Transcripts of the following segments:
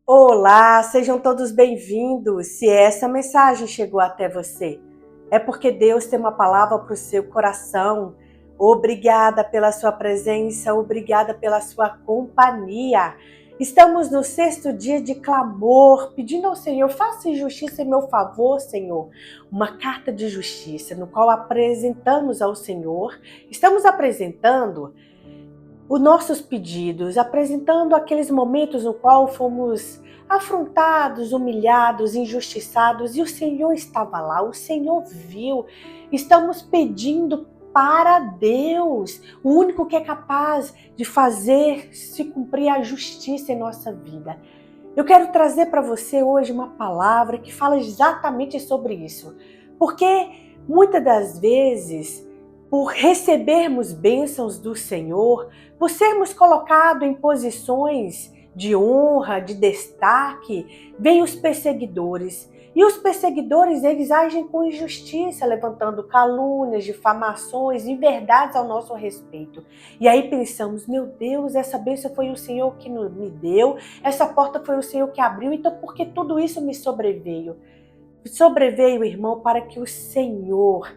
Olá, sejam todos bem-vindos. Se essa mensagem chegou até você, é porque Deus tem uma palavra para o seu coração. Obrigada pela sua presença, obrigada pela sua companhia. Estamos no 6º dia de clamor, pedindo ao Senhor, faça justiça em meu favor, Senhor. Uma carta de justiça, no qual apresentamos ao Senhor. Estamos apresentando os nossos pedidos, apresentando aqueles momentos no qual fomos afrontados, humilhados, injustiçados, e o Senhor estava lá, o Senhor viu. Estamos pedindo para Deus, o único que é capaz de fazer se cumprir a justiça em nossa vida. Eu quero trazer para você hoje uma palavra que fala exatamente sobre isso, porque muitas das vezes, por recebermos bênçãos do Senhor, por sermos colocados em posições de honra, de destaque, vêm os perseguidores. E os perseguidores, eles agem com injustiça, levantando calúnias, difamações, inverdades ao nosso respeito. E aí pensamos, meu Deus, essa bênção foi o Senhor que me deu, essa porta foi o Senhor que abriu, então por que tudo isso me sobreveio? Sobreveio, irmão, para que o Senhor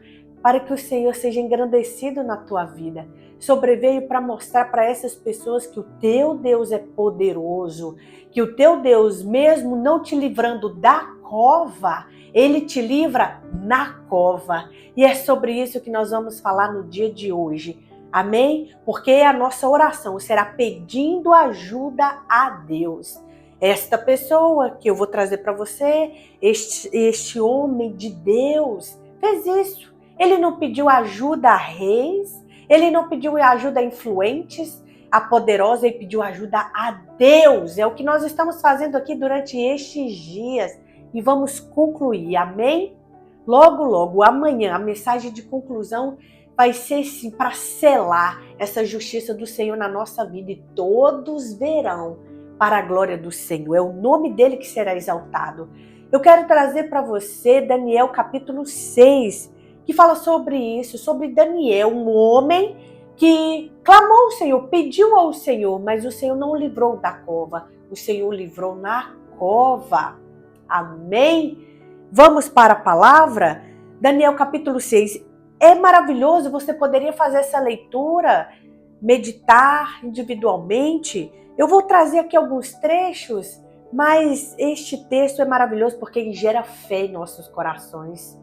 seja engrandecido na tua vida. Sobreveio para mostrar para essas pessoas que o teu Deus é poderoso, que o teu Deus, mesmo não te livrando da cova, ele te livra na cova. E é sobre isso que nós vamos falar no dia de hoje. Amém? Porque a nossa oração será pedindo ajuda a Deus. Esta pessoa que eu vou trazer para você, este homem de Deus, fez isso. Ele não pediu ajuda a reis, ele não pediu ajuda a influentes, a poderosa, ele pediu ajuda a Deus. É o que nós estamos fazendo aqui durante estes dias e vamos concluir, amém? Logo, logo, amanhã, a mensagem de conclusão vai ser sim para selar essa justiça do Senhor na nossa vida e todos verão para a glória do Senhor. É o nome dele que será exaltado. Eu quero trazer para você Daniel capítulo 6, que fala sobre isso, sobre Daniel, um homem que clamou ao Senhor, pediu ao Senhor, mas o Senhor não o livrou da cova, o Senhor o livrou na cova. Amém? Vamos para a palavra? Daniel capítulo 6. É maravilhoso, você poderia fazer essa leitura, meditar individualmente. Eu vou trazer aqui alguns trechos, mas este texto é maravilhoso porque ele gera fé em nossos corações.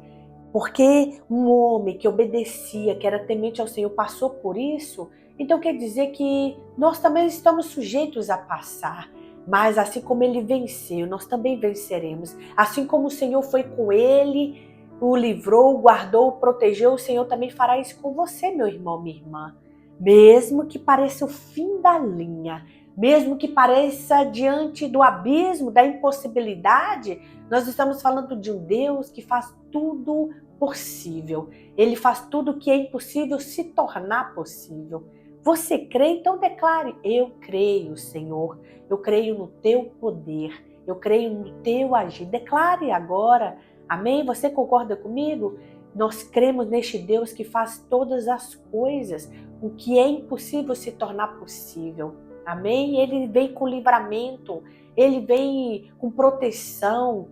Porque um homem que obedecia, que era temente ao Senhor, passou por isso, então quer dizer que nós também estamos sujeitos a passar. Mas assim como ele venceu, nós também venceremos. Assim como o Senhor foi com ele, o livrou, o guardou, o protegeu, o Senhor também fará isso com você, meu irmão, minha irmã. Mesmo que pareça o fim da linha, mesmo que pareça diante do abismo, da impossibilidade, nós estamos falando de um Deus que faz tudo possível. Ele faz tudo que é impossível se tornar possível. Você crê? Então declare: eu creio, Senhor. Eu creio no teu poder. Eu creio no teu agir. Declare agora. Amém? Você concorda comigo? Nós cremos neste Deus que faz todas as coisas. O que é impossível se tornar possível. Amém? Ele vem com livramento. Ele vem com proteção.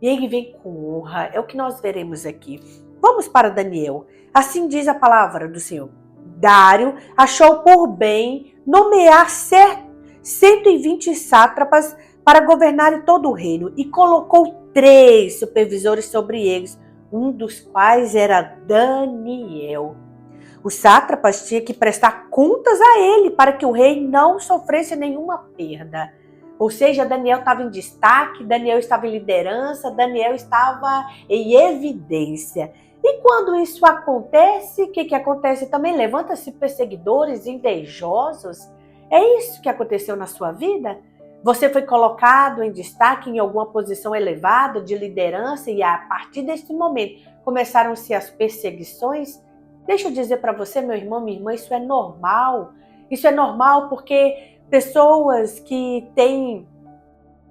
E ele vem com honra. É o que nós veremos aqui. Vamos para Daniel. Assim diz a palavra do Senhor. Dário achou por bem nomear 120 sátrapas para governarem todo o reino e colocou 3 supervisores sobre eles, um dos quais era Daniel. Os sátrapas tinham que prestar contas a ele para que o rei não sofresse nenhuma perda. Ou seja, Daniel estava em destaque, Daniel estava em liderança, Daniel estava em evidência. E quando isso acontece, o que acontece também? Levanta-se perseguidores, invejosos. É isso que aconteceu na sua vida? Você foi colocado em destaque em alguma posição elevada de liderança e a partir desse momento começaram-se as perseguições? Deixa eu dizer para você, meu irmão, minha irmã, isso é normal. Isso é normal porque pessoas que têm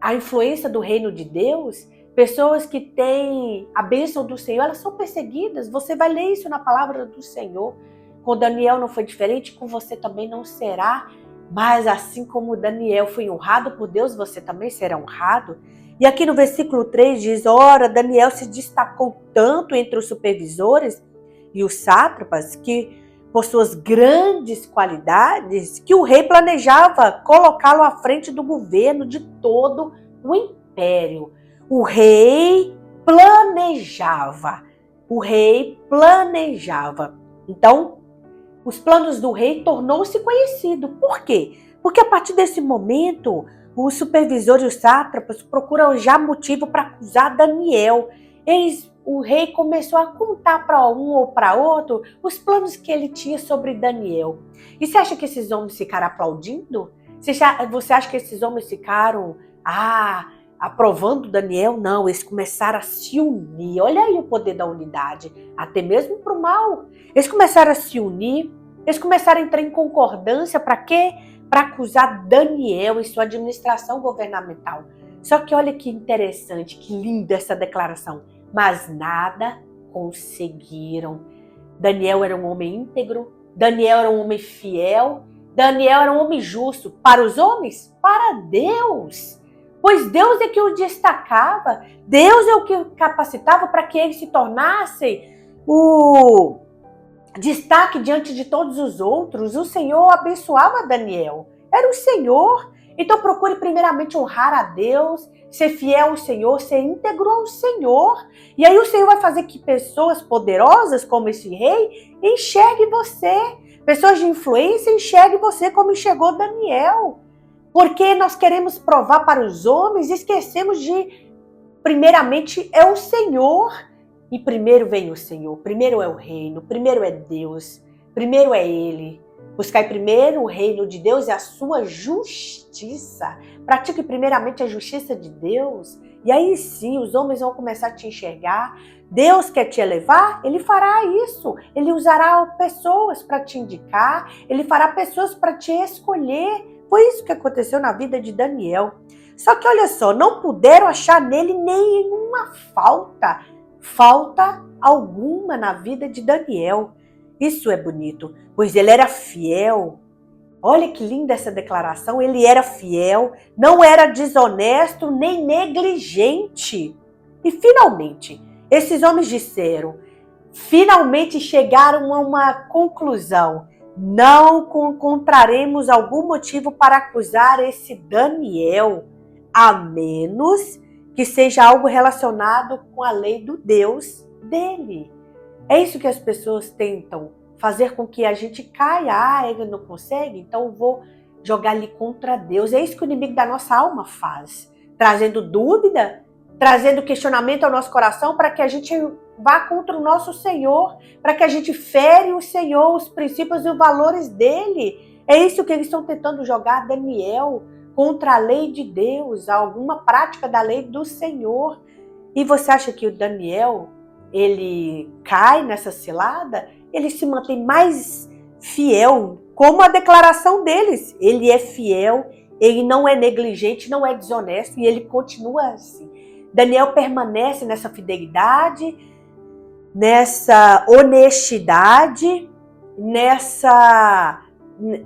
a influência do reino de Deus, pessoas que têm a bênção do Senhor, elas são perseguidas. Você vai ler isso na palavra do Senhor. Com Daniel não foi diferente, com você também não será. Mas assim como Daniel foi honrado por Deus, você também será honrado. E aqui no versículo 3 diz, ora, Daniel se destacou tanto entre os supervisores e os sátrapas, que por suas grandes qualidades, que o rei planejava colocá-lo à frente do governo de todo o império. O rei planejava. O rei planejava. Então, os planos do rei tornou-se conhecido. Por quê? Porque a partir desse momento, os supervisores e os sátrapas procuram já motivo para acusar Daniel. O rei começou a contar para um ou para outro os planos que ele tinha sobre Daniel. E você acha que esses homens ficaram aplaudindo? Você acha que esses homens ficaram aprovando Daniel? Não, eles começaram a se unir. Olha aí o poder da unidade, até mesmo para o mal. Eles começaram a se unir, eles começaram a entrar em concordância para quê? Para acusar Daniel em sua administração governamental. Só que olha que interessante, que linda essa declaração. Mas nada conseguiram. Daniel era um homem íntegro, Daniel era um homem fiel, Daniel era um homem justo. Para os homens? Para Deus. Pois Deus é que o destacava, Deus é o que o capacitava para que ele se tornasse o destaque diante de todos os outros. O Senhor abençoava Daniel. Era o Senhor. Então procure primeiramente honrar a Deus, ser fiel ao Senhor, ser íntegro ao Senhor. E aí o Senhor vai fazer que pessoas poderosas como esse rei enxerguem você. Pessoas de influência enxerguem você como enxergou Daniel. Porque nós queremos provar para os homens e esquecemos de, primeiramente, é o Senhor. E primeiro vem o Senhor, primeiro é o reino, primeiro é Deus, primeiro é Ele. Buscai primeiro o reino de Deus e a sua justiça. Pratique primeiramente a justiça de Deus. E aí sim, os homens vão começar a te enxergar. Deus quer te elevar? Ele fará isso. Ele usará pessoas para te indicar. Ele fará pessoas para te escolher. Foi isso que aconteceu na vida de Daniel. Só que olha só, não puderam achar nele nenhuma falta alguma na vida de Daniel. Isso é bonito, pois ele era fiel. Olha que linda essa declaração. Ele era fiel, não era desonesto nem negligente. E finalmente, esses homens finalmente chegaram a uma conclusão. Não encontraremos algum motivo para acusar esse Daniel, a menos que seja algo relacionado com a lei do Deus dele. É isso que as pessoas tentam fazer com que a gente caia. Ele não consegue, então eu vou jogar ele contra Deus. É isso que o inimigo da nossa alma faz, trazendo dúvida, trazendo questionamento ao nosso coração para que a gente vá contra o nosso Senhor, para que a gente fere o Senhor, os princípios e os valores dele. É isso que eles estão tentando jogar Daniel contra a lei de Deus, alguma prática da lei do Senhor. E você acha que o Daniel, ele cai nessa cilada? Ele se mantém mais fiel, como a declaração deles. Ele é fiel, ele não é negligente, não é desonesto, e ele continua assim. Daniel permanece nessa fidelidade, nessa honestidade,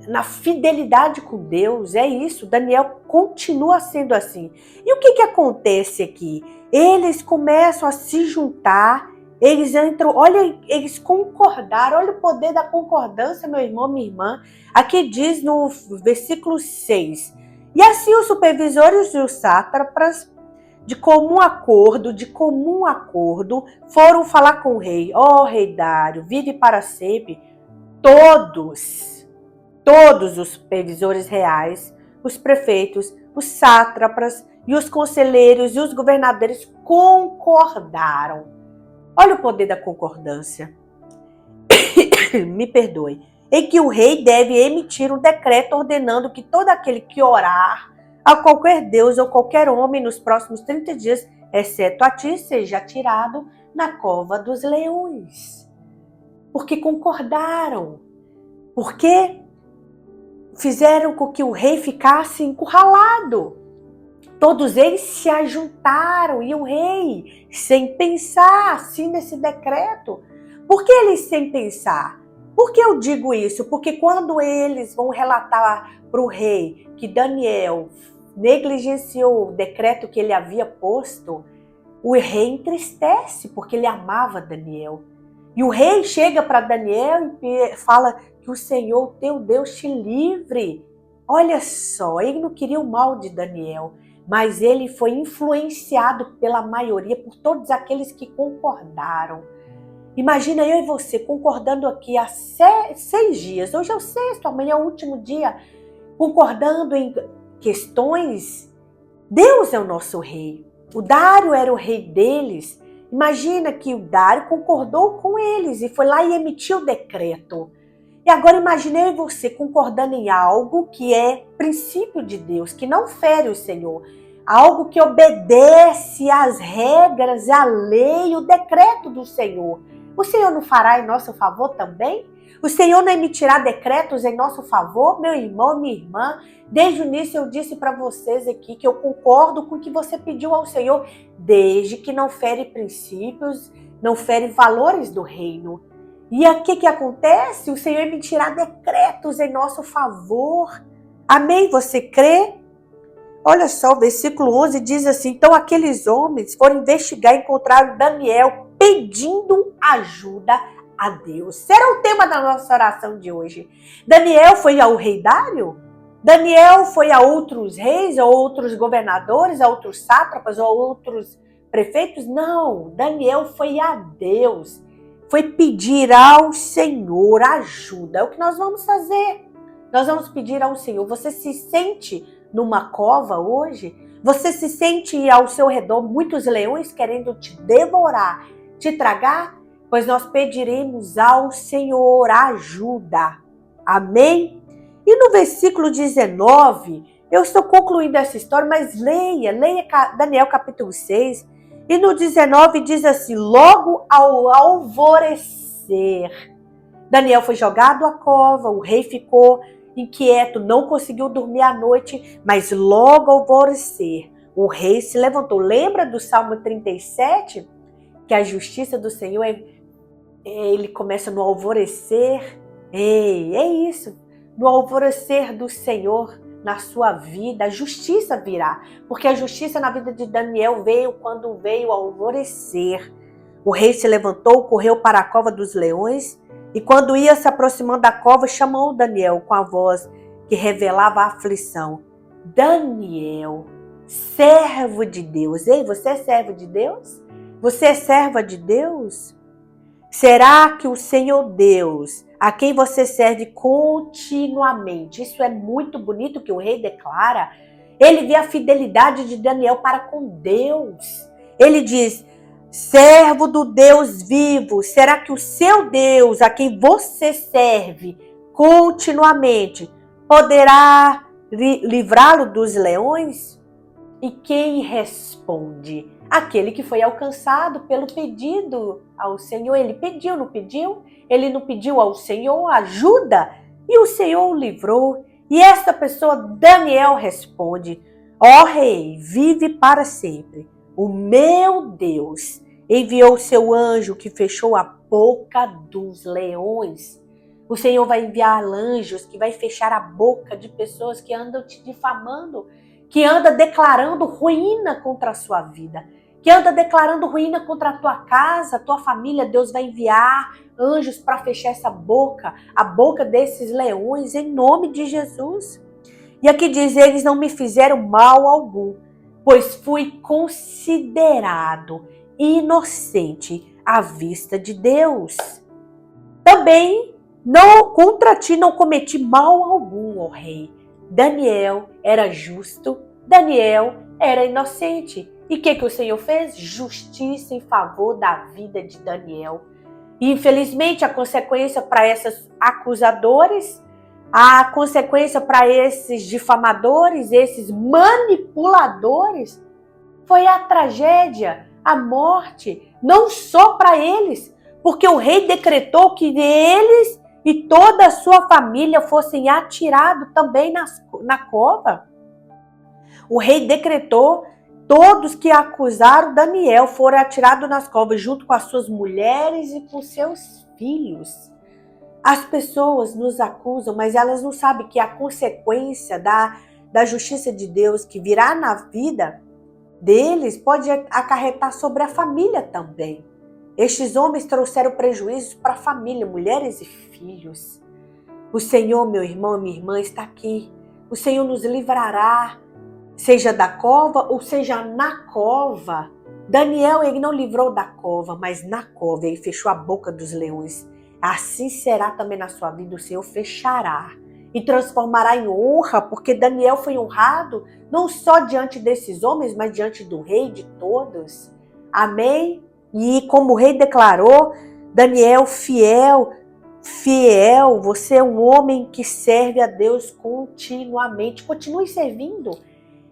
na fidelidade com Deus. É isso, Daniel continua sendo assim. E o que acontece aqui? Eles começam a se juntar, eles entram, olha, eles concordaram, olha o poder da concordância, meu irmão, minha irmã. Aqui diz no versículo 6, e assim os supervisores e os sátrapas, de comum acordo, foram falar com o rei. Ó rei Dário, vive para sempre. Todos os supervisores reais, os prefeitos, os sátrapas e os conselheiros e os governadores concordaram. Olha o poder da concordância. Me perdoe. Em que o rei deve emitir um decreto ordenando que todo aquele que orar a qualquer deus ou qualquer homem nos próximos 30 dias, exceto a ti, seja tirado na cova dos leões. Porque concordaram. Porque fizeram com que o rei ficasse encurralado. Todos eles se ajuntaram e o rei, sem pensar assim nesse decreto. Por que eles sem pensar? Por que eu digo isso? Porque quando eles vão relatar para o rei que Daniel negligenciou o decreto que ele havia posto, o rei entristece, porque ele amava Daniel. E o rei chega para Daniel e fala que o Senhor, teu Deus, te livre. Olha só, ele não queria o mal de Daniel, mas ele foi influenciado pela maioria, por todos aqueles que concordaram. Imagina eu e você concordando aqui há 6 dias. Hoje é o sexto, amanhã é o último dia. Concordando em questões. Deus é o nosso rei. O Dário era o rei deles. Imagina que o Dário concordou com eles e foi lá e emitiu o decreto. E agora imagine eu e você concordando em algo que é princípio de Deus, que não fere o Senhor. Algo que obedece às regras, à lei, o decreto do Senhor. O Senhor não fará em nosso favor também? O Senhor não emitirá decretos em nosso favor? Meu irmão, minha irmã, desde o início eu disse para vocês aqui que eu concordo com o que você pediu ao Senhor, desde que não fere princípios, não fere valores do reino. E o que acontece? O Senhor emitirá decretos em nosso favor. Amém? Você crê? Olha só, o versículo 11 diz assim: então aqueles homens foram investigar e encontraram Daniel pedindo ajuda a Deus. Será o tema da nossa oração de hoje. Daniel foi ao rei Dário? Daniel foi a outros reis, a outros governadores, a outros sátrapas, a outros prefeitos? Não, Daniel foi a Deus. Foi pedir ao Senhor ajuda. É o que nós vamos fazer. Nós vamos pedir ao Senhor. Você se sente numa cova hoje? Você se sente ao seu redor muitos leões querendo te devorar, te tragar? Pois nós pediremos ao Senhor ajuda. Amém? E no versículo 19, eu estou concluindo essa história, mas leia Daniel capítulo 6. E no 19 diz assim: logo ao alvorecer, Daniel foi jogado à cova, o rei ficou inquieto, não conseguiu dormir à noite, mas logo ao alvorecer, o rei se levantou. Lembra do Salmo 37? Que a justiça do Senhor, ele começa no alvorecer. É isso, no alvorecer do Senhor na sua vida, a justiça virá, porque a justiça na vida de Daniel veio quando veio ao alvorecer. O rei se levantou, correu para a cova dos leões, e quando ia se aproximando da cova, chamou Daniel com a voz que revelava a aflição. Daniel, servo de Deus. Ei, você é servo de Deus? Você é serva de Deus? Será que o Senhor Deus, a quem você serve continuamente, isso é muito bonito que o rei declara, ele vê a fidelidade de Daniel para com Deus. Ele diz: servo do Deus vivo, será que o seu Deus, a quem você serve continuamente, poderá livrá-lo dos leões? E quem responde? Aquele que foi alcançado pelo pedido ao Senhor. Ele pediu, não pediu? Ele não pediu ao Senhor ajuda? E o Senhor o livrou. E esta pessoa, Daniel, responde: ó rei, vive para sempre. O meu Deus enviou o seu anjo que fechou a boca dos leões. O Senhor vai enviar anjos que vai fechar a boca de pessoas que andam te difamando, que andam declarando ruína contra a sua vida, que anda declarando ruína contra a tua casa, a tua família. Deus vai enviar anjos para fechar essa boca, a boca desses leões, em nome de Jesus. E aqui diz: eles não me fizeram mal algum, pois fui considerado inocente à vista de Deus. Também contra ti não cometi mal algum, ó rei. Daniel era justo, Daniel era inocente. E o que o Senhor fez? Justiça em favor da vida de Daniel. E infelizmente a consequência para esses acusadores, a consequência para esses difamadores, esses manipuladores, foi a tragédia, a morte, não só para eles, porque o rei decretou que eles e toda a sua família fossem atirados também na cova. O rei decretou: todos que acusaram Daniel foram atirados nas covas, junto com as suas mulheres e com seus filhos. As pessoas nos acusam, mas elas não sabem que a consequência da justiça de Deus que virá na vida deles pode acarretar sobre a família também. Estes homens trouxeram prejuízos para a família, mulheres e filhos. O Senhor, meu irmão e minha irmã, está aqui. O Senhor nos livrará, seja da cova ou seja na cova. Daniel, ele não livrou da cova, mas na cova ele fechou a boca dos leões. Assim será também na sua vida, o Senhor fechará e transformará em honra, porque Daniel foi honrado não só diante desses homens, mas diante do rei de todos. Amém? E como o rei declarou, Daniel, fiel, você é um homem que serve a Deus continuamente. Continue servindo.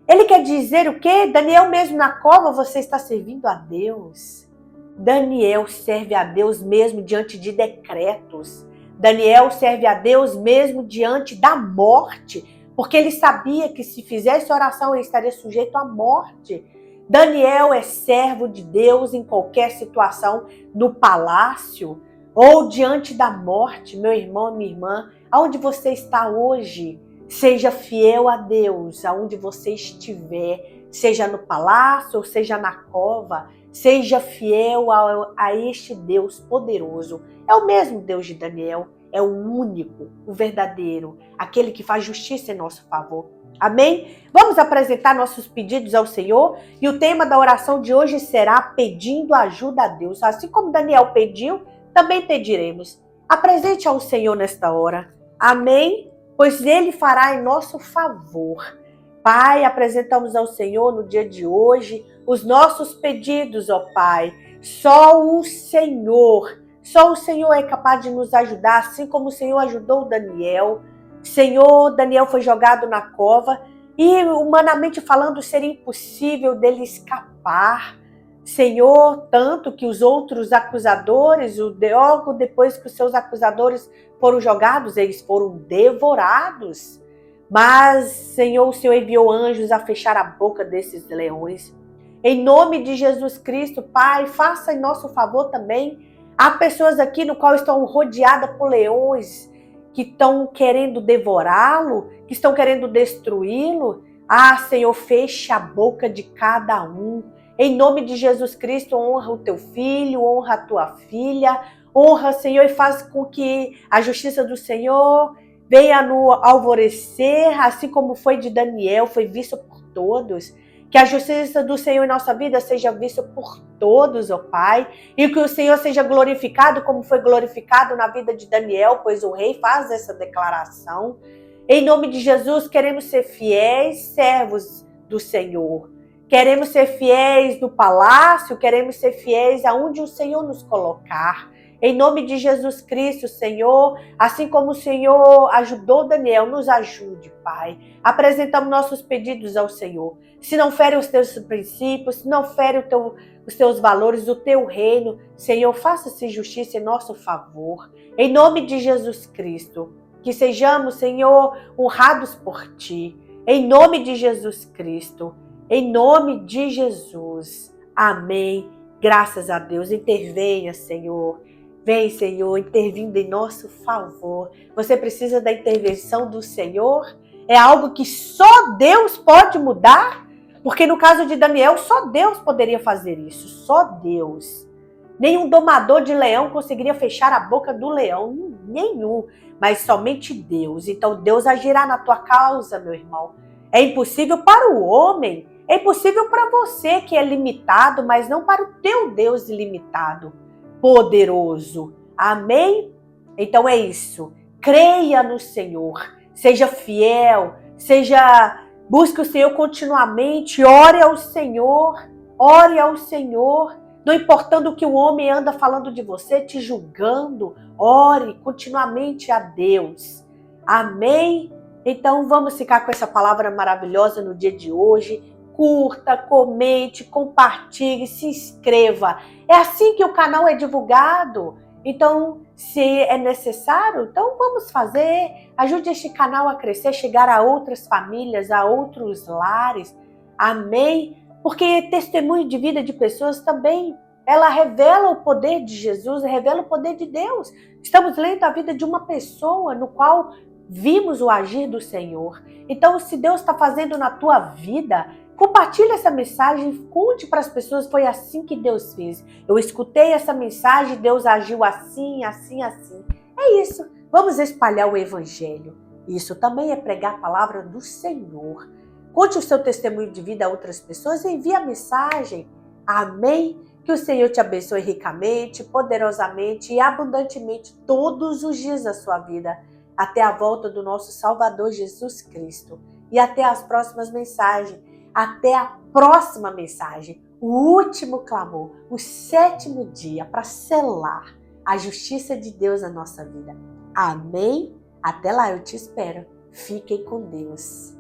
Ele quer dizer o quê? Daniel, mesmo na cova, você está servindo a Deus. Daniel serve a Deus mesmo diante de decretos. Daniel serve a Deus mesmo diante da morte, porque ele sabia que se fizesse oração ele estaria sujeito à morte. Daniel é servo de Deus em qualquer situação, no palácio ou diante da morte. Meu irmão, minha irmã, aonde você está hoje, seja fiel a Deus, aonde você estiver, seja no palácio ou seja na cova, seja fiel a este Deus poderoso. É o mesmo Deus de Daniel, é o único, o verdadeiro, aquele que faz justiça em nosso favor. Amém? Vamos apresentar nossos pedidos ao Senhor e o tema da oração de hoje será pedindo ajuda a Deus. Assim como Daniel pediu, também pediremos. Apresente ao Senhor nesta hora. Amém? Pois Ele fará em nosso favor. Pai, apresentamos ao Senhor no dia de hoje os nossos pedidos, ó Pai. Só o Senhor é capaz de nos ajudar, assim como o Senhor ajudou Daniel. Senhor, Daniel foi jogado na cova e, humanamente falando, seria impossível dele escapar. Senhor, tanto que os outros acusadores, logo depois que os seus acusadores foram jogados, eles foram devorados. Mas, Senhor, o Senhor enviou anjos a fechar a boca desses leões. Em nome de Jesus Cristo, Pai, faça em nosso favor também. Há pessoas aqui no qual estão rodeadas por leões que estão querendo devorá-lo, que estão querendo destruí-lo. Ah, Senhor, feche a boca de cada um. Em nome de Jesus Cristo, honra o teu filho, honra a tua filha, honra, Senhor, e faz com que a justiça do Senhor venha no alvorecer, assim como foi de Daniel, foi visto por todos. Que a justiça do Senhor em nossa vida seja vista por todos, ó Pai, e que o Senhor seja glorificado como foi glorificado na vida de Daniel, pois o rei faz essa declaração. Em nome de Jesus, queremos ser fiéis servos do Senhor. Queremos ser fiéis no palácio, queremos ser fiéis aonde o Senhor nos colocar. Em nome de Jesus Cristo, Senhor, assim como o Senhor ajudou Daniel, nos ajude, Pai. Apresentamos nossos pedidos ao Senhor. Se não fere os teus princípios, se não fere os teus valores, o teu reino, Senhor, faça-se justiça em nosso favor. Em nome de Jesus Cristo, que sejamos, Senhor, honrados por Ti. Em nome de Jesus Cristo, em nome de Jesus. Amém. Graças a Deus. Intervenha, Senhor. Vem, Senhor, intervindo em nosso favor. Você precisa da intervenção do Senhor? É algo que só Deus pode mudar? Porque no caso de Daniel, só Deus poderia fazer isso. Só Deus. Nenhum domador de leão conseguiria fechar a boca do leão. Nenhum. Mas somente Deus. Então Deus agirá na tua causa, meu irmão. É impossível para o homem. É impossível para você que é limitado, mas não para o teu Deus ilimitado. Poderoso. Amém? Então é isso. Creia no Senhor. Seja fiel. Busque o Senhor continuamente. Ore ao Senhor. Ore ao Senhor. Não importando o que o homem anda falando de você, te julgando. Ore continuamente a Deus. Amém? Então vamos ficar com essa palavra maravilhosa no dia de hoje. Curta, comente, compartilhe, se inscreva. É assim que o canal é divulgado. Então, se é necessário, então vamos fazer. Ajude este canal a crescer, chegar a outras famílias, a outros lares. Amém? Porque testemunho de vida de pessoas também ela revela o poder de Jesus, revela o poder de Deus. Estamos lendo a vida de uma pessoa no qual vimos o agir do Senhor. Então, se Deus está fazendo na tua vida, compartilhe essa mensagem, conte para as pessoas, foi assim que Deus fez. Eu escutei essa mensagem, Deus agiu assim, assim, assim. É isso, vamos espalhar o Evangelho. Isso também é pregar a palavra do Senhor. Conte o seu testemunho de vida a outras pessoas e envie a mensagem. Amém? Que o Senhor te abençoe ricamente, poderosamente e abundantemente todos os dias da sua vida, até a volta do nosso Salvador Jesus Cristo. E até as próximas mensagens, até a próxima mensagem, o último clamor, o 7º dia para selar a justiça de Deus na nossa vida. Amém? Até lá, eu te espero. Fiquem com Deus.